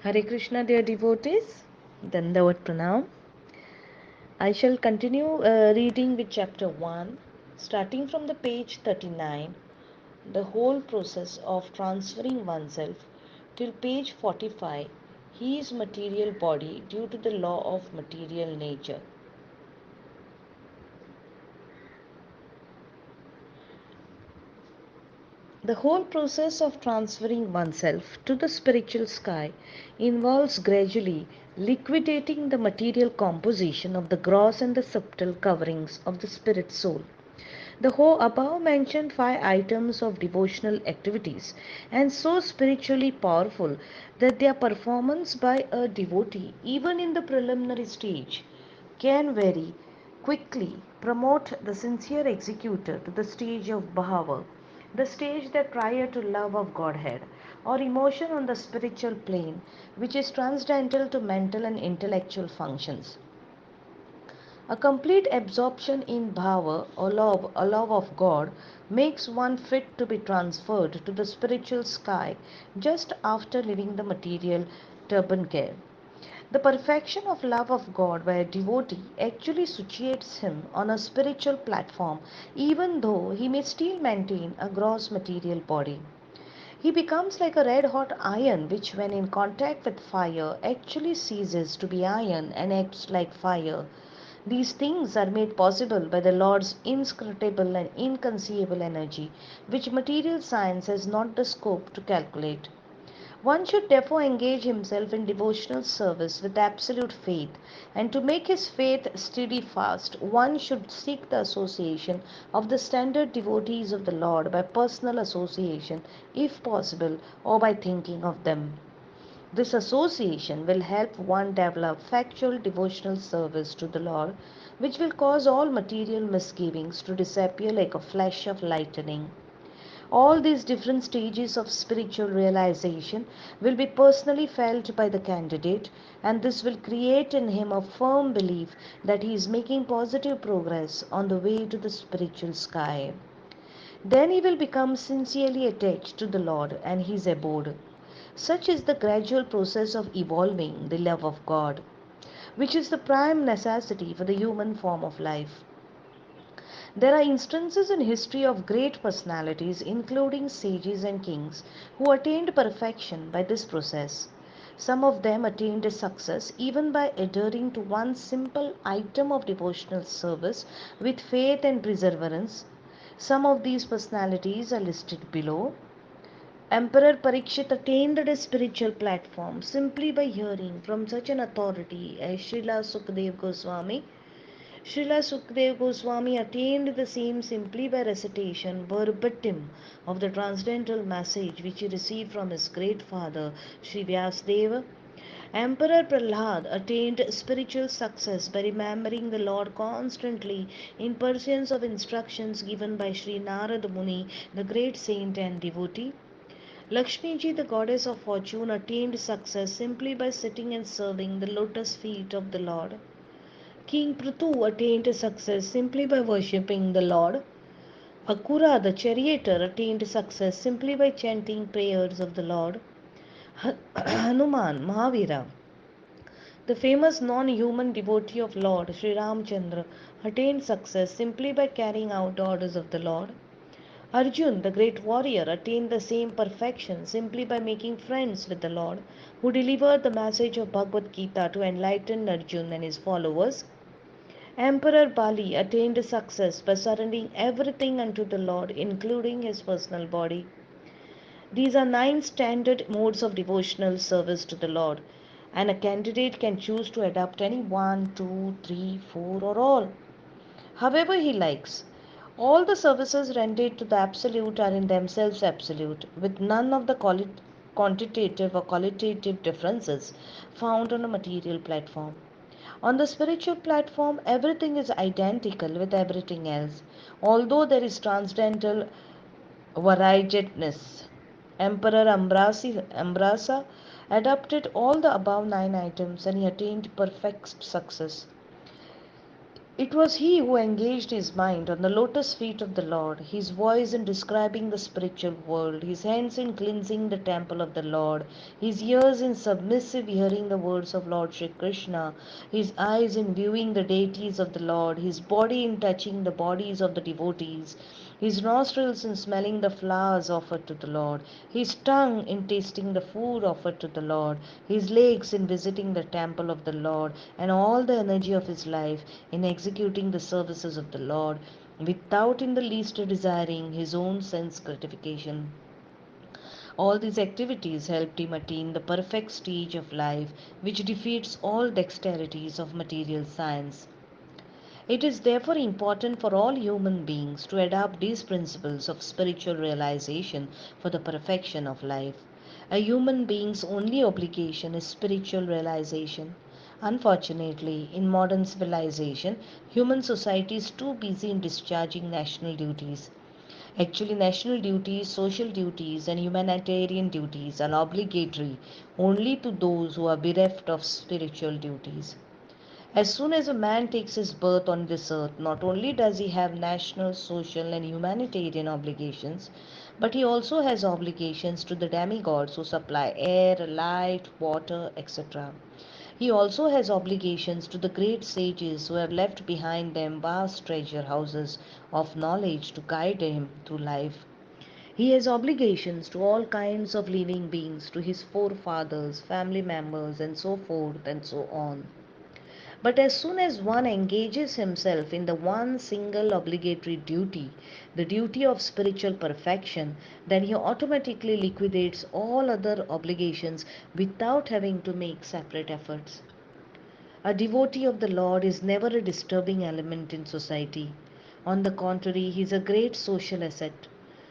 Hare Krishna, dear devotees. Dandavat Pranam. I shall continue reading with chapter 1, starting from the page 39, the whole process of transferring oneself till page 45, his material body due to the law of material nature. The whole process of transferring oneself to the spiritual sky involves gradually liquidating the material composition of the gross and the subtle coverings of the spirit soul. The whole above mentioned five items of devotional activities and so spiritually powerful that their performance by a devotee, even in the preliminary stage, can very quickly promote the sincere executor to the stage of bhava, the stage that prior to love of Godhead or emotion on the spiritual plane, which is transcendental to mental and intellectual functions. A complete absorption in bhava or love of God makes one fit to be transferred to the spiritual sky just after leaving the material turban care. The perfection of love of God by a devotee actually situates him on a spiritual platform even though he may still maintain a gross material body. He becomes like a red hot iron which when in contact with fire actually ceases to be iron and acts like fire. These things are made possible by the Lord's inscrutable and inconceivable energy, which material science has not the scope to calculate. One should therefore engage himself in devotional service with absolute faith, and to make his faith steady fast, one should seek the association of the standard devotees of the Lord by personal association, if possible, or by thinking of them. This association will help one develop factual devotional service to the Lord, which will cause all material misgivings to disappear like a flash of lightning. All these different stages of spiritual realization will be personally felt by the candidate, and this will create in him a firm belief that he is making positive progress on the way to the spiritual sky. Then he will become sincerely attached to the Lord and his abode. Such is the gradual process of evolving the love of God, which is the prime necessity for the human form of life. There are instances in history of great personalities, including sages and kings, who attained perfection by this process. Some of them attained success even by adhering to one simple item of devotional service with faith and perseverance. Some of these personalities are listed below. Emperor Parikshit attained a spiritual platform simply by hearing from such an authority as Srila Sukdev Goswami. Srila Sukdev Goswami attained the same simply by recitation verbatim of the transcendental message which he received from his great father Sri Vyasadeva. Emperor Prahlad attained spiritual success by remembering the Lord constantly in pursuance of instructions given by Sri Narad Muni, the great saint and devotee. Lakshmi ji, the goddess of fortune, attained success simply by sitting and serving the lotus feet of the Lord. King Prithu attained success simply by worshipping the Lord. Akura, the charioteer, attained success simply by chanting prayers of the Lord. Hanuman, Mahavira, the famous non-human devotee of Lord Sri Ramchandra, attained success simply by carrying out the orders of the Lord. Arjun, the great warrior, attained the same perfection simply by making friends with the Lord, who delivered the message of Bhagavad Gita to enlighten Arjun and his followers. Emperor Bali attained success by surrendering everything unto the Lord, including his personal body. These are nine standard modes of devotional service to the Lord, and a candidate can choose to adopt any one, two, three, four, or all, however he likes. All the services rendered to the Absolute are in themselves absolute, with none of the quantitative or qualitative differences found on a material platform. On the spiritual platform, everything is identical with everything else, although there is transcendental variedness. Emperor Ambrasa adopted all the above nine items and he attained perfect success. It was he who engaged his mind on the lotus feet of the Lord, his voice in describing the spiritual world, his hands in cleansing the temple of the Lord, his ears in submissive hearing the words of Lord Shri Krishna, his eyes in viewing the deities of the Lord, his body in touching the bodies of the devotees, his nostrils in smelling the flowers offered to the Lord, his tongue in tasting the food offered to the Lord, his legs in visiting the temple of the Lord, and all the energy of his life in executing the services of the Lord, without in the least desiring his own sense gratification. All these activities helped him attain the perfect stage of life which defeats all dexterities of material science. It is therefore important for all human beings to adopt these principles of spiritual realization for the perfection of life. A human being's only obligation is spiritual realization. Unfortunately, in modern civilization, human society is too busy in discharging national duties. Actually, national duties, social duties, and humanitarian duties are obligatory only to those who are bereft of spiritual duties. As soon as a man takes his birth on this earth, not only does he have national, social, and humanitarian obligations, but he also has obligations to the demigods who supply air, light, water, etc. He also has obligations to the great sages who have left behind them vast treasure houses of knowledge to guide him through life. He has obligations to all kinds of living beings, to his forefathers, family members, and so forth and so on. But as soon as one engages himself in the one single obligatory duty, the duty of spiritual perfection, then he automatically liquidates all other obligations without having to make separate efforts. A devotee of the Lord is never a disturbing element in society. On the contrary, he is a great social asset.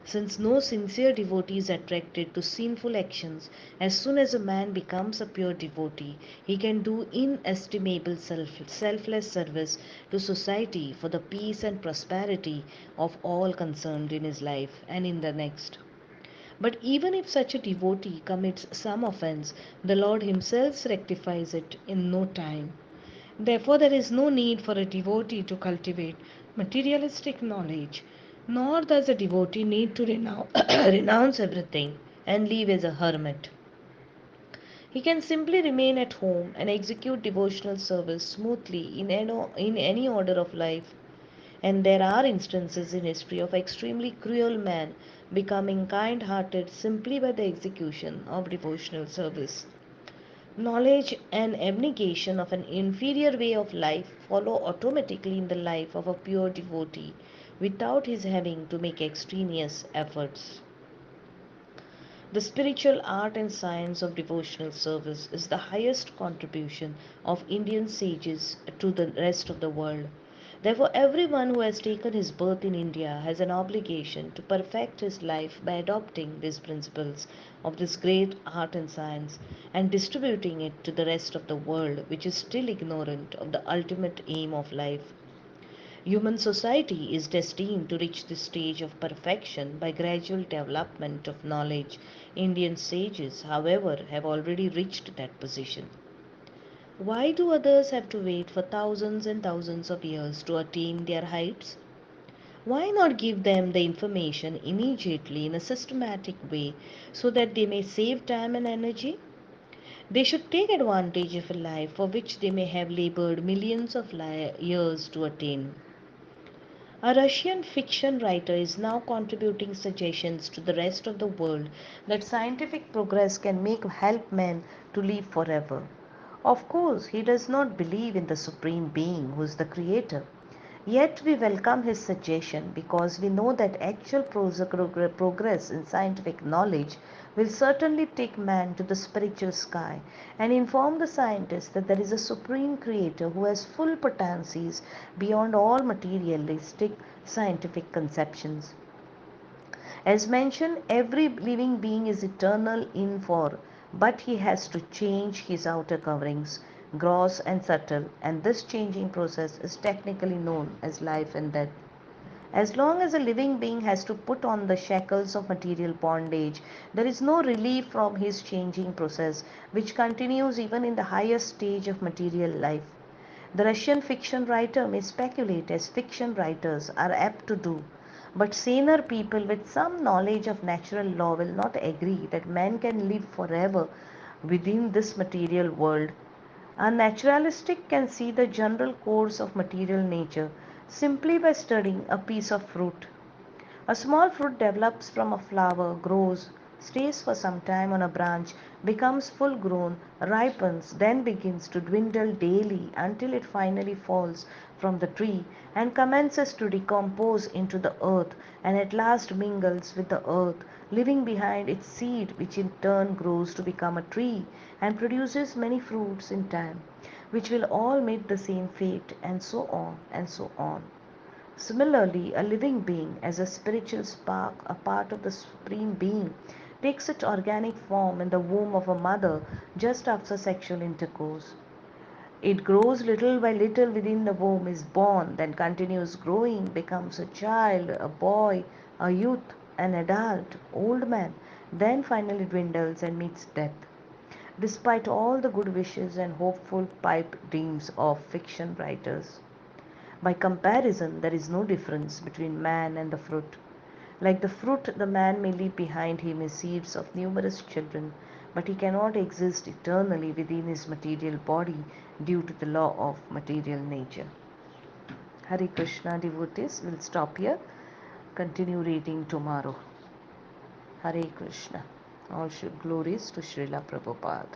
Since no sincere devotee is attracted to sinful actions, as soon as a man becomes a pure devotee, he can do inestimable selfless service to society for the peace and prosperity of all concerned in his life and in the next. But even if such a devotee commits some offense, the Lord Himself rectifies it in no time. Therefore, there is no need for a devotee to cultivate materialistic knowledge, nor does a devotee need to renounce everything and live as a hermit. He can simply remain at home and execute devotional service smoothly in any order of life. And there are instances in history of extremely cruel men becoming kind hearted simply by the execution of devotional service. Knowledge and abnegation of an inferior way of life follow automatically in the life of a pure devotee without his having to make extraneous efforts. The spiritual art and science of devotional service is the highest contribution of Indian sages to the rest of the world. Therefore, everyone who has taken his birth in India has an obligation to perfect his life by adopting these principles of this great art and science and distributing it to the rest of the world, which is still ignorant of the ultimate aim of life. Human society is destined to reach this stage of perfection by gradual development of knowledge. Indian sages, however, have already reached that position. Why do others have to wait for thousands and thousands of years to attain their heights? Why not give them the information immediately in a systematic way so that they may save time and energy? They should take advantage of a life for which they may have labored millions of years to attain. A Russian fiction writer is now contributing suggestions to the rest of the world that scientific progress can help man to live forever. Of course, he does not believe in the supreme being who is the creator. Yet we welcome his suggestion because we know that actual progress in scientific knowledge will certainly take man to the spiritual sky and inform the scientist that there is a supreme creator who has full potencies beyond all materialistic scientific conceptions. As mentioned, every living being is eternal in form, but he has to change his outer coverings, gross and subtle, and this changing process is technically known as life and death. As long as a living being has to put on the shackles of material bondage, there is no relief from his changing process, which continues even in the highest stage of material life. The Russian fiction writer may speculate, as fiction writers are apt to do, but saner people with some knowledge of natural law will not agree that man can live forever within this material world. A naturalistic can see the general course of material nature simply by studying a piece of fruit. A small fruit develops from a flower, grows, stays for some time on a branch, becomes full grown, ripens, then begins to dwindle daily until it finally falls from the tree and commences to decompose into the earth and at last mingles with the earth, leaving behind its seed, which in turn grows to become a tree and produces many fruits in time, which will all meet the same fate, and so on and so on. Similarly, a living being, as a spiritual spark, a part of the Supreme Being, takes its organic form in the womb of a mother just after sexual intercourse. It grows little by little within the womb, is born, then continues growing, becomes a child, a boy, a youth, an adult, old man, then finally dwindles and meets death. Despite all the good wishes and hopeful pipe dreams of fiction writers. By comparison, there is no difference between man and the fruit. Like the fruit, the man may leave behind him his seeds of numerous children, but he cannot exist eternally within his material body due to the law of material nature. Hare Krishna devotees, will stop here. Continue reading tomorrow. Hare Krishna. All glories to Srila Prabhupada.